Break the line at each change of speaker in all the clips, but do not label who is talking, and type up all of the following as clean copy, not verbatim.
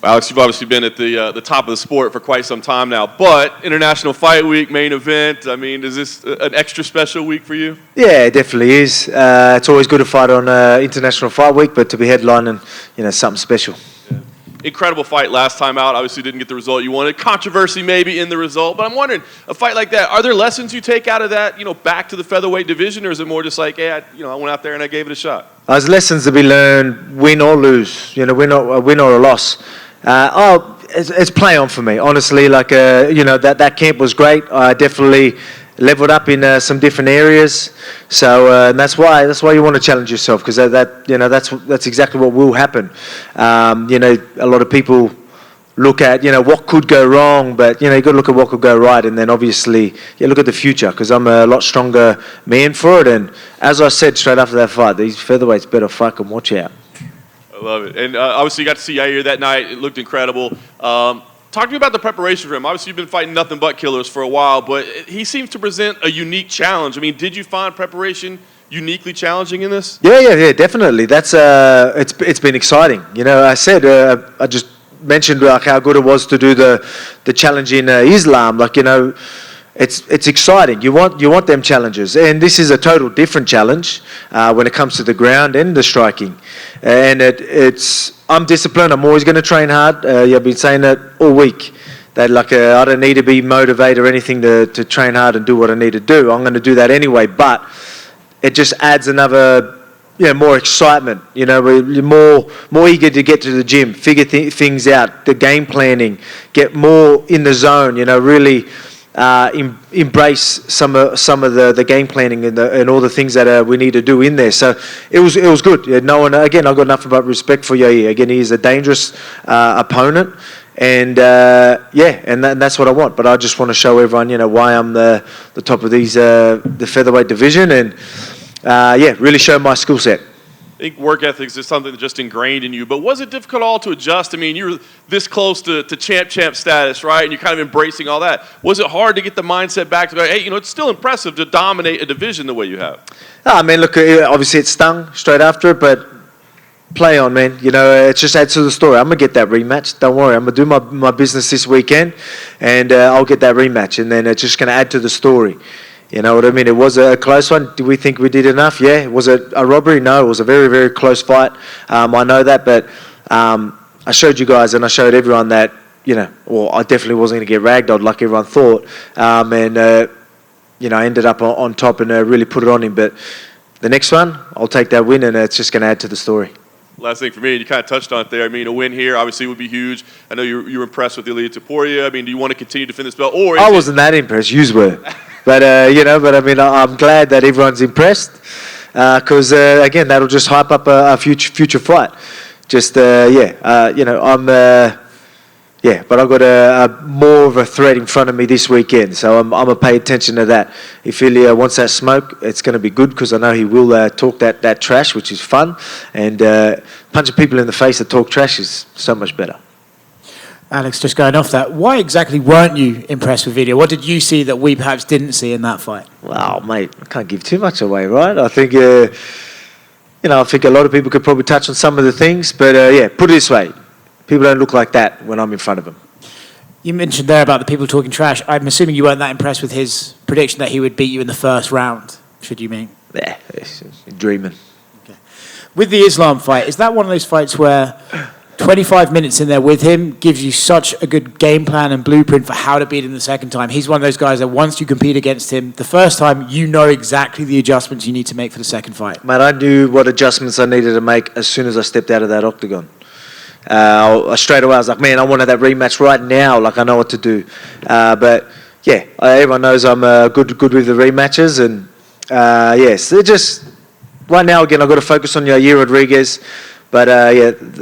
Alex, you've obviously been at the top of the sport for quite some time now, but International Fight Week, main event, I mean, is this an extra special week for you?
Yeah, it definitely is. It's always good to fight on International Fight Week, but to be headlining, something special.
Yeah. Incredible fight last time out. Obviously didn't get the result you wanted. Controversy maybe in the result, but I'm wondering, a fight like that, are there lessons you take out of that, back to the featherweight division, or is it more just like, hey, I went out there and I gave it a shot?
There's lessons to be learned, win or lose, win or a loss. It's play on for me, honestly. That camp was great. I definitely leveled up in some different areas. So that's why you want to challenge yourself, because that's exactly what will happen. A lot of people look at what could go wrong, but you got to look at what could go right, and then obviously look at the future, because I'm a lot stronger man for it. And as I said straight after that fight, these featherweights better fucking watch out.
I love it. And obviously you got to see Yair that night. It looked incredible. Talk to me about the preparation for him. Obviously you've been fighting nothing but killers for a while, but he seems to present a unique challenge. I mean, did you find preparation uniquely challenging in this?
Yeah, definitely. That's it's been exciting. I said I just mentioned how good it was to do the challenge in Islam. It's exciting. You want them challenges, and this is a total different challenge when it comes to the ground and the striking. And I'm disciplined. I'm always going to train hard. I've been saying that all week. That I don't need to be motivated or anything to train hard and do what I need to do. I'm going to do that anyway. But it just adds another, more excitement. We're more eager to get to the gym, figure things out, the game planning, get more in the zone. Really. Embrace some of the game planning and all the things that we need to do in there. So it was good. I've got nothing but respect for Yair. Again, he is a dangerous opponent, and that's what I want. But I just want to show everyone, why I'm the top of the featherweight division, and really show my skill set.
I think work ethics is something that's just ingrained in you, but was it difficult at all to adjust? I mean, you were this close to champ status, right? And you're kind of embracing all that. Was it hard to get the mindset back to go, hey, it's still impressive to dominate a division the way you have?
I mean, look, obviously it stung straight after it, but play on, man. It just adds to the story. I'm going to get that rematch. Don't worry. I'm going to do my business this weekend, and I'll get that rematch, and then it's just going to add to the story. You know what I mean? It was a close one. Do we think we did enough? Yeah. Was it a robbery? No. It was a very, very close fight. I know that, but I showed you guys and I showed everyone that, I definitely wasn't going to get ragdolled like everyone thought. I ended up on top and really put it on him. But the next one, I'll take that win, and it's just going to add to the story.
Last thing for me, and you kind of touched on it there. I mean, a win here obviously would be huge. I know you were impressed with Ilia Topuria. I mean, do you want to continue to defend this belt? Or
I wasn't that impressed. Yous were. But, I mean, I'm glad that everyone's impressed because, again, that'll just hype up a future fight. But I've got more of a threat in front of me this weekend, so I'm going to pay attention to that. If Ilia wants that smoke, it's going to be good because I know he will talk that trash, which is fun, and punching people in the face that talk trash is so much better.
Alex, just going off that, why exactly weren't you impressed with Ilia? What did you see that we perhaps didn't see in that fight?
Well, mate, I can't give too much away, right? I think, I think a lot of people could probably touch on some of the things, but put it this way. People don't look like that when I'm in front of them.
You mentioned there about the people talking trash. I'm assuming you weren't that impressed with his prediction that he would beat you in the first round, should you mean?
Yeah, dreaming.
Okay. With the Islam fight, is that one of those fights where 25 minutes in there with him gives you such a good game plan and blueprint for how to beat him the second time? He's one of those guys that once you compete against him, the first time you know exactly the adjustments you need to make for the second fight.
Mate, I knew what adjustments I needed to make as soon as I stepped out of that octagon. Straight away I was like, man, I wanted that rematch right now. Like, I know what to do. Everyone knows I'm good with the rematches. And so just right now, again, I've got to focus on Yair Rodriguez. But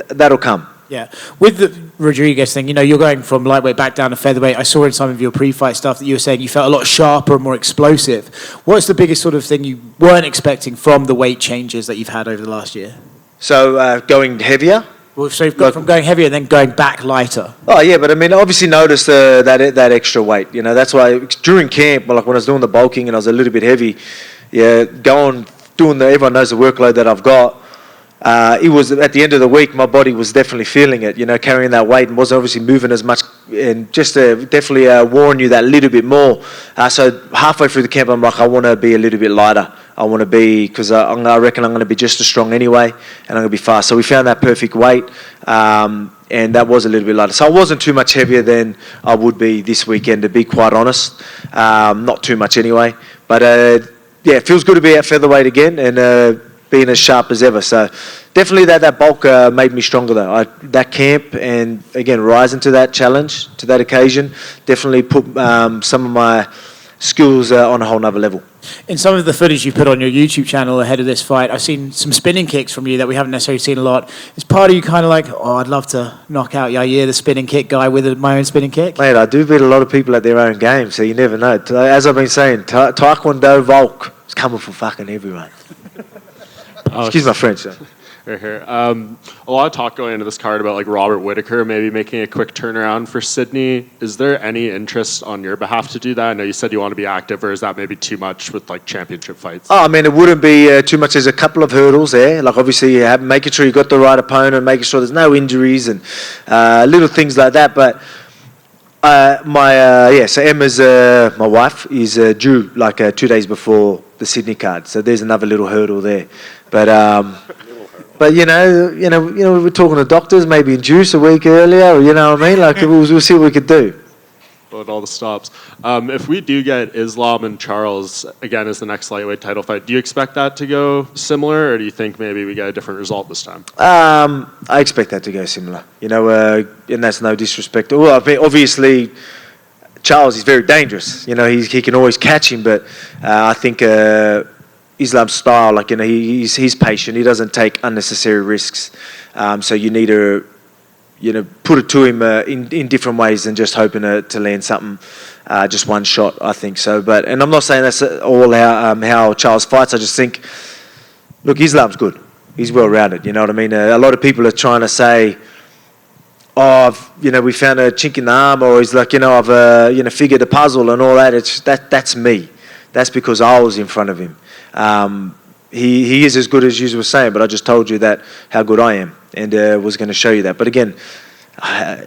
that'll come.
Yeah. With the Rodriguez thing, you're going from lightweight back down to featherweight. I saw in some of your pre-fight stuff that you were saying you felt a lot sharper and more explosive. What's the biggest sort of thing you weren't expecting from the weight changes that you've had over the last year?
So going heavier?
Well, so you've gone from going heavier and then going back lighter.
Oh, yeah, but I mean, obviously notice that extra weight. That's why during camp, like when I was doing the bulking and I was a little bit heavy, everyone knows the workload that I've got. it was at the end of the week, my body was definitely feeling it, carrying that weight and wasn't obviously moving as much, and just to definitely warn you that little bit more. So halfway through the camp, I'm like, I want to be a little bit lighter. I want to be, because I reckon I'm going to be just as strong anyway, and I'm going to be fast. So we found that perfect weight, and that was a little bit lighter. So I wasn't too much heavier than I would be this weekend, to be quite honest. Not too much anyway. But yeah, it feels good to be at featherweight again, and being as sharp as ever. So definitely that bulk made me stronger though. That camp and again rising to that challenge, to that occasion, definitely put some of my skills on a whole nother level.
In some of the footage you put on your YouTube channel ahead of this fight, I've seen some spinning kicks from you that we haven't necessarily seen a lot. Is part of you kind of like, oh, I'd love to knock out Yair, the spinning kick guy, with my own spinning kick?
Mate, I do beat a lot of people at their own game, so you never know. As I've been saying, Taekwondo Volk is coming for fucking everyone. Excuse my French, sir.
Right here. A lot of talk going into this card about like Robert Whittaker maybe making a quick turnaround for Sydney. Is there any interest on your behalf to do that? I know you said you want to be active, or is that maybe too much with like championship fights?
Oh, I mean, it wouldn't be too much. There's a couple of hurdles there. Like obviously, making sure you got the right opponent, making sure there's no injuries and little things like that. But so Emma's my wife is due like 2 days before the Sydney card. So there's another little hurdle there. But you know, we're talking to doctors, maybe induce a week earlier, or you know what I mean? Like we'll see what we could do.
But all the stops. If we do get Islam and Charles again as the next lightweight title fight, do you expect that to go similar, or do you think maybe we get a different result this time?
I expect that to go similar. And that's no disrespect. Well, I mean, obviously, Charles is very dangerous. He can always catch him, but I think Islam's style, he's patient. He doesn't take unnecessary risks. So you need to, put it to him in different ways than just hoping to land something, just one shot. I think so. And I'm not saying that's all how Charles fights. I just think, look, Islam's good. He's well rounded. You know what I mean? A lot of people are trying to say, oh, we found a chink in the arm, or he's like, I've figured the puzzle and all that. That's me. That's because I was in front of him. He is as good as you were saying, but I just told you that how good I am, and was going to show you that. But again,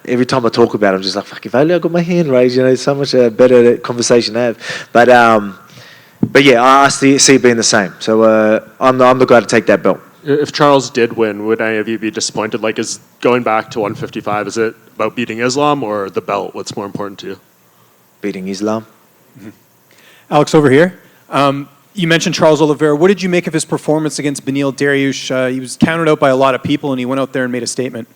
every time I talk about it, I'm just like, fuck, if only I got my hand raised, it's so much better conversation to have. But yeah, I see it being the same. So I'm the guy to take that belt.
If Charles did win, would any of you be disappointed? Like, is going back to 155, is it about beating Islam or the belt? What's more important to you?
Beating Islam.
Mm-hmm. Alex, over here. You mentioned Charles Oliveira. What did you make of his performance against Beneil Dariush? He was counted out by a lot of people, and he went out there and made a statement.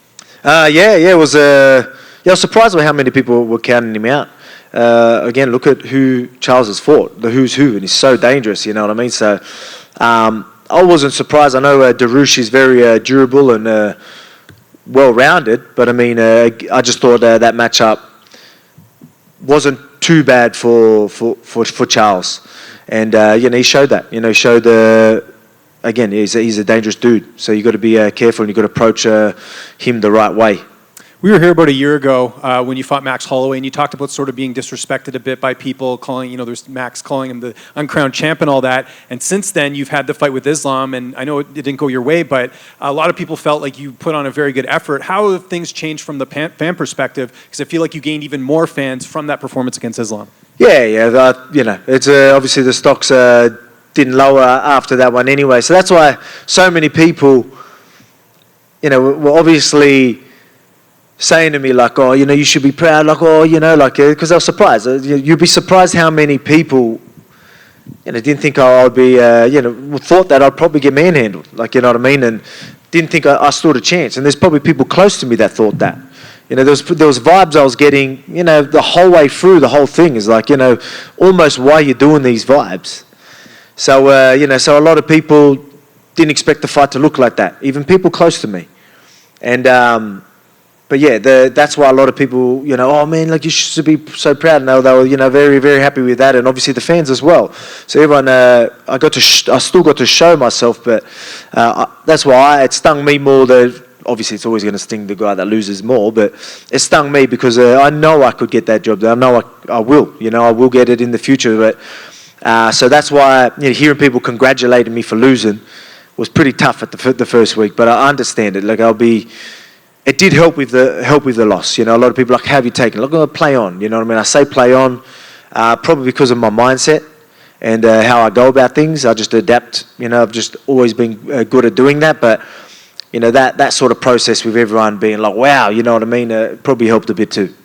It was. I was surprised by how many people were counting him out. Again, look at who Charles has fought, the who's who, and he's so dangerous. You know what I mean? So I wasn't surprised. I know Dariush is very durable and well-rounded, but I mean, I just thought that matchup wasn't too bad for Charles. And he showed that. He showed again, he's a dangerous dude. So you got to be careful, and you got to approach him the right way.
We were here about a year ago when you fought Max Holloway, and you talked about sort of being disrespected a bit by people calling, there's Max calling him the uncrowned champ and all that. And since then, you've had the fight with Islam, and I know it didn't go your way, but a lot of people felt like you put on a very good effort. How have things changed from the fan perspective? Because I feel like you gained even more fans from that performance against Islam.
Yeah. It's obviously the stocks didn't lower after that one anyway. So that's why so many people, were obviously saying to me like, oh, you should be proud, like, oh, because I was surprised. You'd be surprised how many people, didn't think I'd be, thought that I'd probably get manhandled, like, you know what I mean, and didn't think I stood a chance. And there's probably people close to me that thought that. There was vibes I was getting, the whole way through the whole thing is like, almost why you're doing these vibes. So, so a lot of people didn't expect the fight to look like that, even people close to me. And, but yeah, that's why a lot of people, oh man, like you should be so proud. And they were, very, very happy with that. And obviously the fans as well. So everyone, I still got to show myself, but that's why it stung me more that, obviously it's always going to sting the guy that loses more, but it stung me because I know I could get that job. I know I will, I will get it in the future. But so that's why hearing people congratulating me for losing was pretty tough at the first week, but I understand it. Like it did help with the loss. You know, a lot of people are like, how have you taken it? Look, I'm going to play on. You know what I mean? I say play on, probably because of my mindset and how I go about things. I just adapt. You know, I've just always been good at doing that. But you know, that sort of process with everyone being like, wow, you know what I mean? Probably helped a bit too.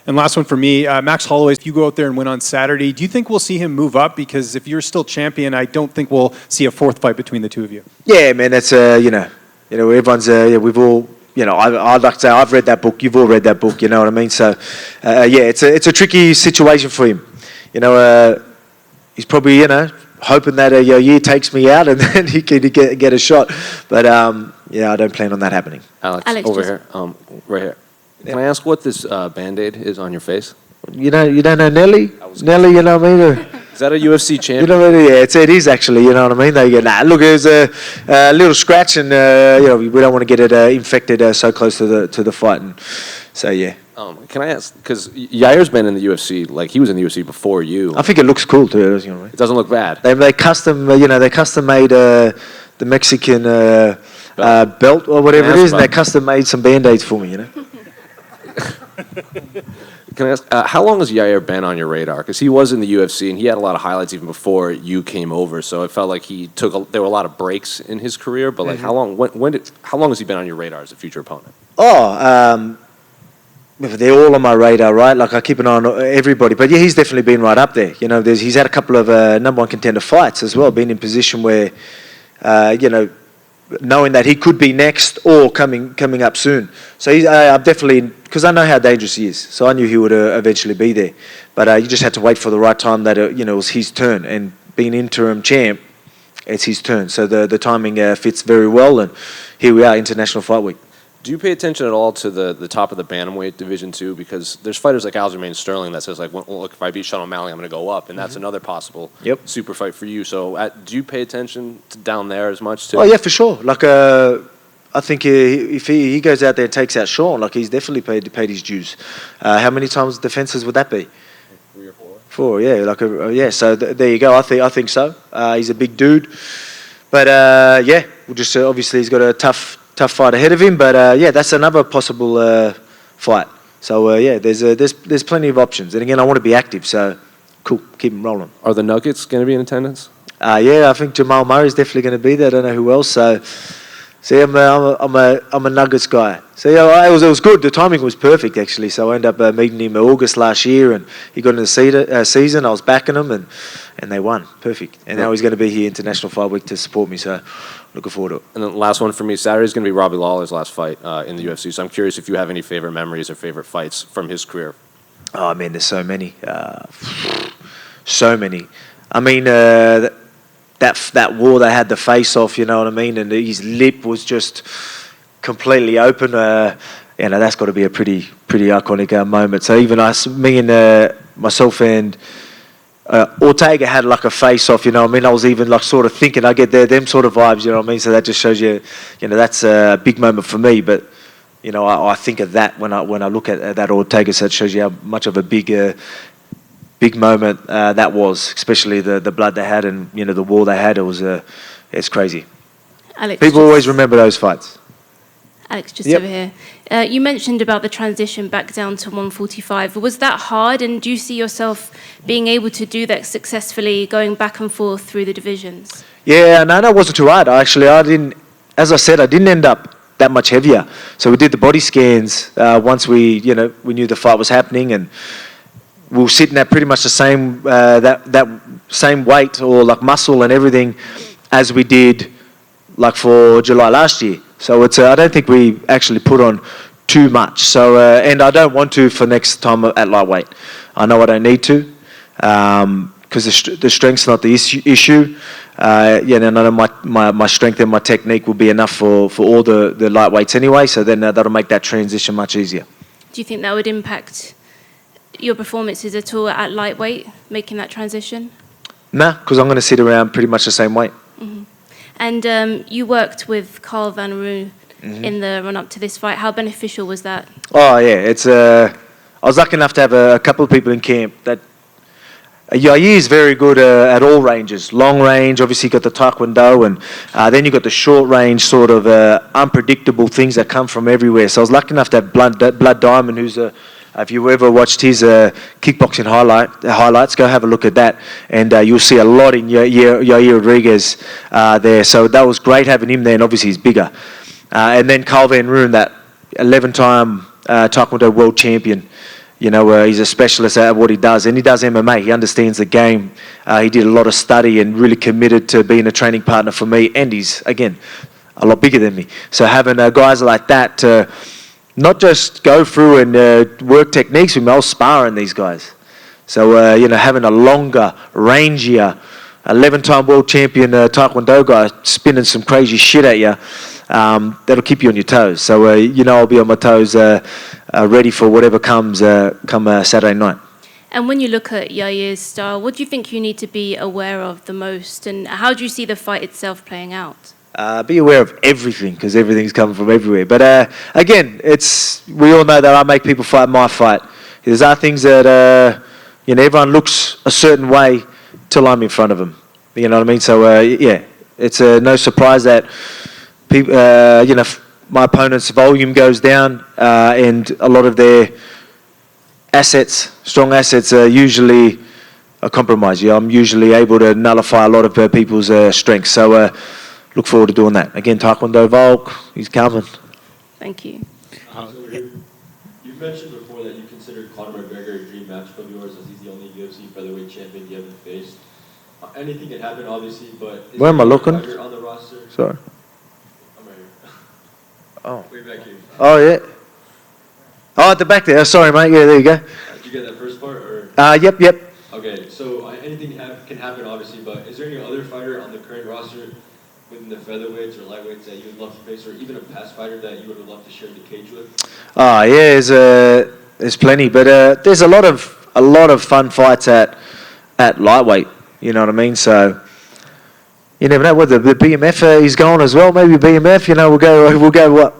And last one for me, Max Holloway, if you go out there and win on Saturday, do you think we'll see him move up? Because if you're still champion, I don't think we'll see a fourth fight between the two of you.
Yeah, man, that's, you know, everyone's, we've all, you know, I'd like to say I've read that book, you've all read that book, you know what I mean? So, yeah, it's a tricky situation for him. You know, he's probably, you know, hoping that a year takes me out and then he can get a shot. But, yeah, I don't plan on that happening.
Alex over here, right here. Can I ask what this Band-Aid is on your face?
You don't know Nelly? Nelly, you know what I mean?
Is that a UFC champion?
You know what I mean? Yeah, it is actually, you know what I mean? They go, nah, look, it was a little scratch and, you know, we don't want to get it infected so close to the fight. And so, yeah.
Can I ask, because Yair's been in the UFC, like he was in the UFC before you.
I think it looks cool too. You know,
it doesn't look bad.
They custom, you know, they custom made the Mexican belt or whatever it is, and they custom made some Band-Aids for me, you know?
Can I ask, how long has Yair been on your radar? Because he was in the UFC and he had a lot of highlights even before you came over. So it felt like there were a lot of breaks in his career. But like, how long has he been on your radar as a future opponent?
They're all on my radar, right? Like I keep an eye on everybody. But yeah, he's definitely been right up there. You know, he's had a couple of number one contender fights as well. Been in position where, you know, knowing that he could be next or coming up soon. So I'm definitely, because I know how dangerous he is. So I knew he would eventually be there. But you just had to wait for the right time that, you know, it was his turn. And being interim champ, it's his turn. So the timing fits very well. And here we are, International Fight Week.
Do you pay attention at all to the top of the bantamweight division too? Because there's fighters like Aljamain Sterling that says like, well, look, if I beat Sean O'Malley, I'm going to go up, and that's another possible super fight for you. So do you pay attention to down there as much too?
Oh yeah, for sure. Like I think if he goes out there and takes out Sean, like he's definitely paid his dues. How many times defenses would that be?
3 or 4.
4, yeah. Like yeah. So there you go. I think so. He's a big dude, but yeah, we'll just obviously he's got a tough fight ahead of him, but yeah, that's another possible fight. So yeah, there's plenty of options. And again, I want to be active, so cool, keep them rolling.
Are the Nuggets going to be in attendance?
Yeah, I think Jamal Murray's definitely going to be there. I don't know who else. So see, I'm a Nuggets guy. So yeah, it was good. The timing was perfect actually. So I ended up meeting him in August last year, and he got into the season. I was backing him, and they won. Perfect. And now he's going to be here International Fight Week to support me. So looking forward to it.
And then last one for me, Saturday's going to be Robbie Lawler's last fight in the UFC. So I'm curious if you have any favorite memories or favorite fights from his career.
Oh man, there's so many. So many. I mean, that war they had the face off, you know what I mean? And his lip was just completely open. You know, that's got to be a pretty iconic moment. So even me and myself and Ortega had like a face off, you know what I mean? I was even like sort of thinking, I get them sort of vibes, you know what I mean? So that just shows you, you know, that's a big moment for me. But, you know, I think of that when I look at that Ortega, so it shows you how much of a big moment that was, especially the blood they had and, you know, the war they had. It's crazy.
Alex,
people always remember those fights.
Alex, just over here. You mentioned about the transition back down to 145. Was that hard, and do you see yourself being able to do that successfully, going back and forth through the divisions? Yeah,
no, it wasn't too hard. Actually, I didn't end up that much heavier. So we did the body scans once we knew the fight was happening, and we were sitting at pretty much the same that same weight or like muscle and everything as we did like for July last year. So I don't think we actually put on too much. So and I don't want to for next time at lightweight. I know I don't need to because the strength's not the issue. And I know my strength and my technique will be enough for all the lightweights anyway. So then that'll make that transition much easier.
Do you think that would impact your performances at all at lightweight, making that transition?
Nah, because I'm going to sit around pretty much the same weight.
Mm-hmm. And you worked with Carl Van Roo in the run-up to this fight. How beneficial was that?
Oh, yeah. I was lucky enough to have a couple of people in camp that Yair is very good at all ranges. Long range, obviously, you got the taekwondo, and then you got the short range, sort of unpredictable things that come from everywhere. So I was lucky enough to have Blood Diamond, who's if you ever watched his kickboxing highlights, go have a look at that, and you'll see a lot in Yair Rodriguez there. So that was great having him there, and obviously he's bigger. And then Carl Van Roon, that 11-time taekwondo world champion. You know, he's a specialist at what he does, and he does MMA. He understands the game. He did a lot of study and really committed to being a training partner for me, and he's, again, a lot bigger than me. So having guys like that to not just go through and work techniques with me, I was sparring these guys. So, you know, having a longer, rangier, 11-time world champion taekwondo guy spinning some crazy shit at you, that'll keep you on your toes. So, you know, I'll be on my toes ready for whatever comes come Saturday night.
And when you look at Yair's style, what do you think you need to be aware of the most? And how do you see the fight itself playing out?
Be aware of everything, because everything's coming from everywhere. But again, we all know that I make people fight my fight. There's other things that, you know, everyone looks a certain way till I'm in front of them. You know what I mean? So, yeah, it's no surprise that people, you know, my opponent's volume goes down, and a lot of their strong assets, are usually a compromise. Yeah, I'm usually able to nullify a lot of people's strengths. So look forward to doing that. Again, Taekwondo Volk, he's coming.
Thank you.
So you've mentioned before that you considered Conor McGregor a dream matchup of yours, as he's the only UFC featherweight champion you haven't faced. Anything can happen, obviously, but is
where am I looking?
On the roster?
Sorry.
I'm right here.
Oh.
Way back here.
Oh, yeah. Oh, at the back there. Sorry, mate. Yeah, there you go.
Did you get that first part? Or?
Yep.
Okay, so anything can happen, obviously, but is there any other fighter on the current roster within the featherweights or lightweights that you would love to face, or even a past fighter that you would have loved to share the cage with?
Oh, yeah, there's plenty, but there's a lot of fun fights at lightweight. You know what I mean? So you never know whether the BMF is going as well. Maybe BMF. You know, we'll go what?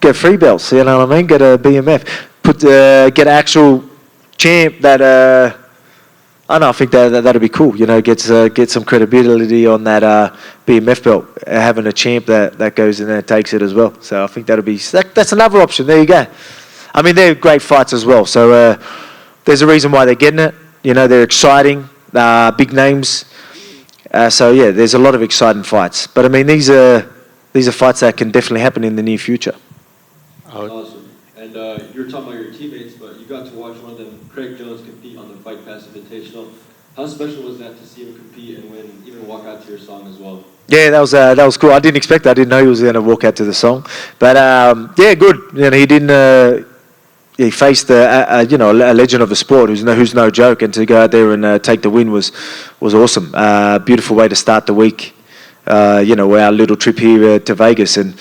Get free belts. You know what I mean? Get a BMF. Get an actual champ that. I know. I think that'd be cool. You know, get some credibility on that BMF belt. Having a champ that goes in there and takes it as well. So I think that's another option. There you go. I mean, they're great fights as well. So there's a reason why they're getting it. You know, they're exciting, big names. So yeah, there's a lot of exciting fights. But I mean, these are fights that can definitely happen in the near future.
Awesome. And you were talking about your teammates, but you got to watch one of them, Craig Jones, compete on the Fight Pass Invitational. How special was that to see him compete and win, even walk out to your song as well?
Yeah, that was cool. I didn't expect that. I didn't know he was going to walk out to the song. But yeah, good. You know, he didn't. He faced a legend of the sport who's no joke, and to go out there and take the win was awesome. Beautiful way to start the week. You know, our little trip here to Vegas, and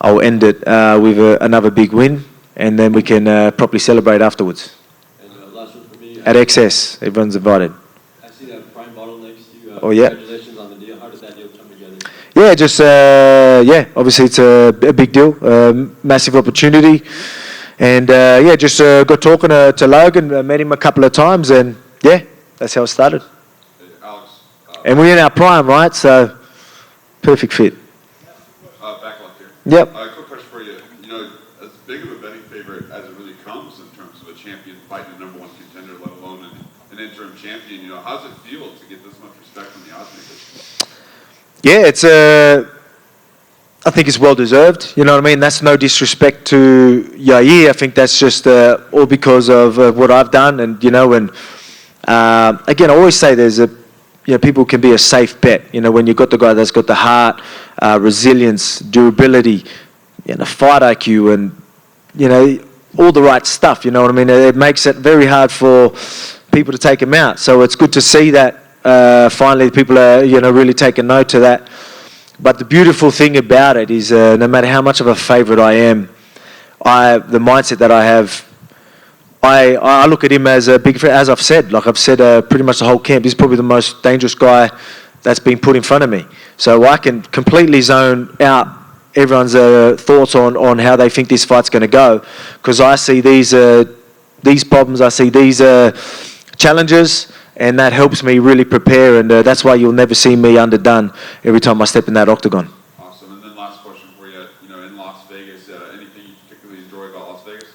I'll end it with another big win, and then we can properly celebrate afterwards.
And last one for me.
At XS, everyone's invited.
I see that prime bottle next to you.
Oh yeah.
Congratulations on the deal. How did that deal come together?
Yeah, just obviously it's a big deal, massive opportunity. And just got talking to Logan, met him a couple of times, and yeah, that's how it started.
Hey, Alex.
And we're in our prime, right? So, perfect fit.
Backlog here.
Yep.
Quick question for you. You know, as big of a betting favorite as it really comes in terms of a champion fighting a number one contender, let alone an interim champion, you know, how does it feel to get this much respect from the odds makers?
Yeah, it's I think it's well deserved. You know what I mean? That's no disrespect to Yair. I think that's just all because of what I've done, and you know, and again, I always say people can be a safe bet. You know, when you've got the guy that's got the heart, resilience, durability, you know, fight IQ, and you know, all the right stuff. You know what I mean? It makes it very hard for people to take him out. So it's good to see that finally people are really taking note to that. But the beautiful thing about it is, no matter how much of a favourite I am, the mindset that I have, I look at him as a big friend. As I've said, pretty much the whole camp, he's probably the most dangerous guy that's been put in front of me. So I can completely zone out everyone's thoughts on how they think this fight's going to go, because I see these problems, I see these challenges, and that helps me really prepare, and that's why you'll never see me underdone every time I step in that octagon.
Awesome. And then last question for you. You know, in Las Vegas, anything you particularly enjoy about Las Vegas?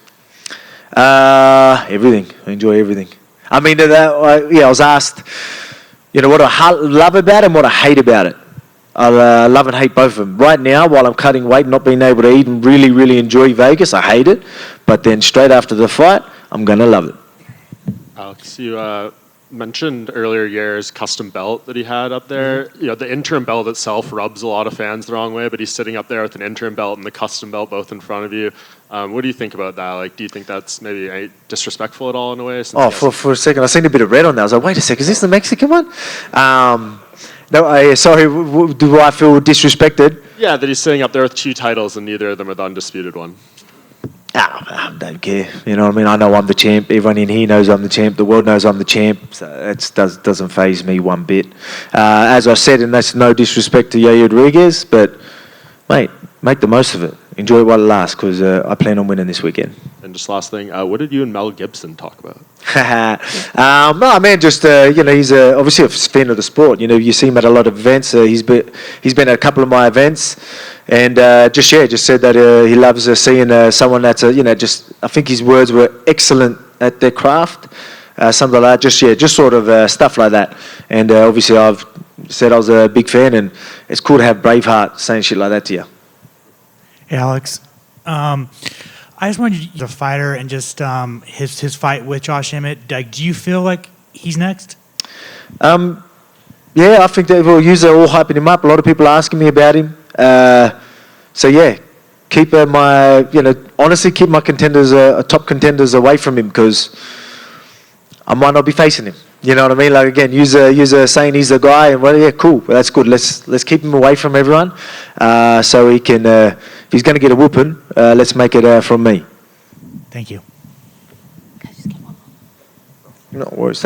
Everything. I enjoy everything. I mean, I was asked, you know, what I love about it and what I hate about it. I love and hate both of them. Right now, while I'm cutting weight, not being able to eat and really, really enjoy Vegas, I hate it. But then straight after the fight, I'm going to love it.
Alex, you mentioned earlier Yair's custom belt that he had up there. You know, the interim belt itself rubs a lot of fans the wrong way, but he's sitting up there with an interim belt and the custom belt both in front of you. What do you think about that? Like, do you think that's maybe disrespectful at all in a way?
For a second, I seen a bit of red on that. I was like, wait a second, is this the Mexican one? No, sorry, do I feel disrespected?
Yeah, that he's sitting up there with 2 titles and neither of them are the undisputed one.
I don't care. You know what I mean? I know I'm the champ. Everyone in here knows I'm the champ. The world knows I'm the champ. So it doesn't faze me one bit. As I said, and that's no disrespect to Yair Rodriguez, but, mate, make the most of it. Enjoy it while it lasts, because I plan on winning this weekend.
And just last thing, what did you and Mel Gibson talk about?
No, man, just, you know, he's obviously a fan of the sport. You know, you see him at a lot of events. He's been at a couple of my events. And just said that he loves seeing someone that's, you know, I think his words were excellent at their craft. Something like that, just sort of stuff like that. And obviously I've said I was a big fan, and it's cool to have Braveheart saying shit like that to you.
Hey, Alex. I just wanted you, the fighter, and just his fight with Josh Emmett. Do you feel like he's next?
Yeah, I think they will use it all hyping him up. A lot of people are asking me about him. So yeah, keep honestly keep my contenders, top contenders away from him, because I might not be facing him. You know what I mean? Like, again, use saying he's the guy, and well, yeah, cool. Well, that's good. Let's keep him away from everyone, so he can. If he's going to get a whooping, let's make it from me.
Thank you.
No worries.